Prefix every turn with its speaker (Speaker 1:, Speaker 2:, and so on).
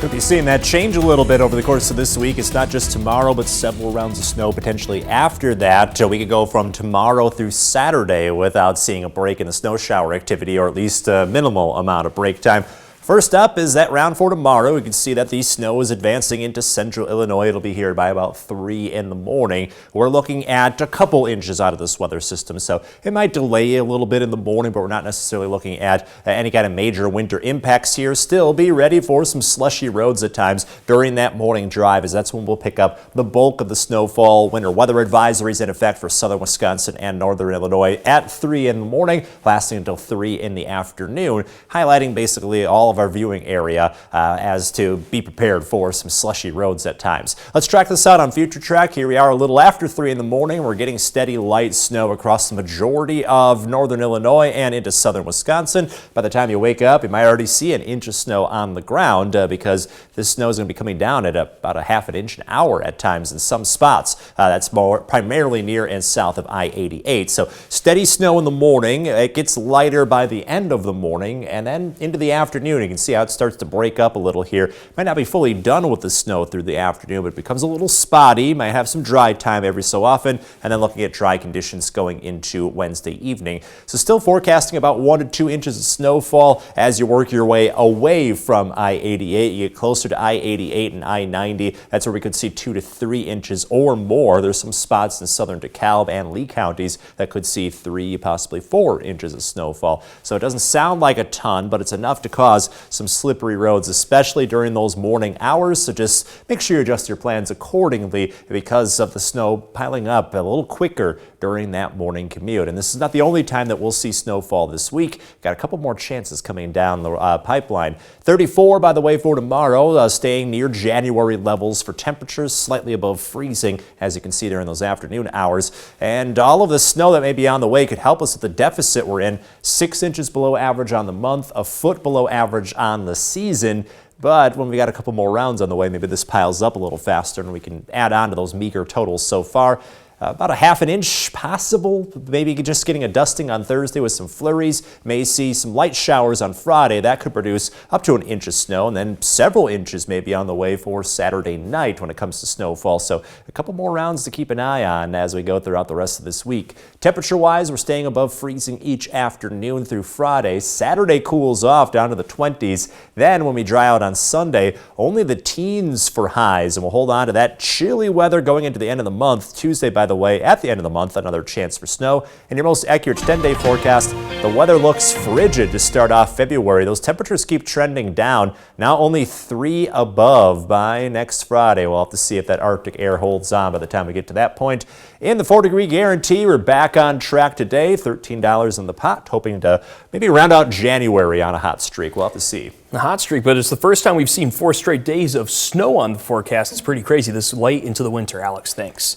Speaker 1: We'll be seeing that change a little bit over the course of this week. It's not just tomorrow, but several rounds of snow potentially after that. We could go from tomorrow through Saturday without seeing a break in the snow shower activity, or at least a minimal amount of break time. First up is that round for tomorrow. We can see that the snow is advancing into central Illinois. It'll be here by about 3 in the morning. We're looking at a couple inches out of this weather system, so it might delay a little bit in the morning, but we're not necessarily looking at any kind of major winter impacts here. Still be ready for some slushy roads at times during that morning drive, as that's when we'll pick up the bulk of the snowfall. Winter weather advisories in effect for southern Wisconsin and northern Illinois at 3 in the morning, lasting until 3 in the afternoon, highlighting basically all of our viewing area as to be prepared for some slushy roads at times. Let's track this out on Future Track. Here we are a little after 3 in the morning. We're getting steady light snow across the majority of northern Illinois and into southern Wisconsin. By the time you wake up, you might already see an inch of snow on the ground because this snow is going to be coming down at about a half an inch an hour at times in some spots. That's more primarily near and south of I-88. So steady snow in the morning. It gets lighter by the end of the morning, and then into the afternoon you can see how it starts to break up a little here. Might not be fully done with the snow through the afternoon, but it becomes a little spotty. Might have some dry time every so often, and then looking at dry conditions going into Wednesday evening. So still forecasting about 1 to 2 inches of snowfall as you work your way away from I-88. You get closer to I-88 and I-90. That's where we could see 2 to 3 inches or more. There's some spots in southern DeKalb and Lee counties that could see 3, possibly 4 inches of snowfall. So it doesn't sound like a ton, but it's enough to cause some slippery roads, especially during those morning hours. So just make sure you adjust your plans accordingly because of the snow piling up a little quicker during that morning commute. And this is not the only time that we'll see snowfall this week. Got a couple more chances coming down the pipeline. 34, by the way, for tomorrow, staying near January levels for temperatures, slightly above freezing, as you can see there in those afternoon hours. And all of the snow that may be on the way could help us with the deficit we're in. 6 inches below average on the month, a foot below average on the season. But when we got a couple more rounds on the way, maybe this piles up a little faster and we can add on to those meager totals so far. About a half an inch possible, maybe just getting a dusting on Thursday with some flurries. May see some light showers on Friday. That could produce up to an inch of snow, and then several inches may be on the way for Saturday night when it comes to snowfall. So a couple more rounds to keep an eye on as we go throughout the rest of this week. Temperature-wise, we're staying above freezing each afternoon through Friday. Saturday cools off down to the 20s. Then when we dry out on Sunday, only the teens for highs, and we'll hold on to that chilly weather going into the end of the month. Tuesday, by the way, at the end of the month, another chance for snow. In your most accurate 10-day forecast, the weather looks frigid to start off February. Those temperatures keep trending down, now only 3 above by next Friday. We'll have to see if that Arctic air holds on by the time we get to that point. In the 4-degree guarantee, we're back on track today, $13 in the pot, hoping to maybe round out January on a hot streak. We'll have to see.
Speaker 2: A hot streak, but it's the first time we've seen 4 straight days of snow on the forecast. It's pretty crazy this late into the winter. Alex, thanks.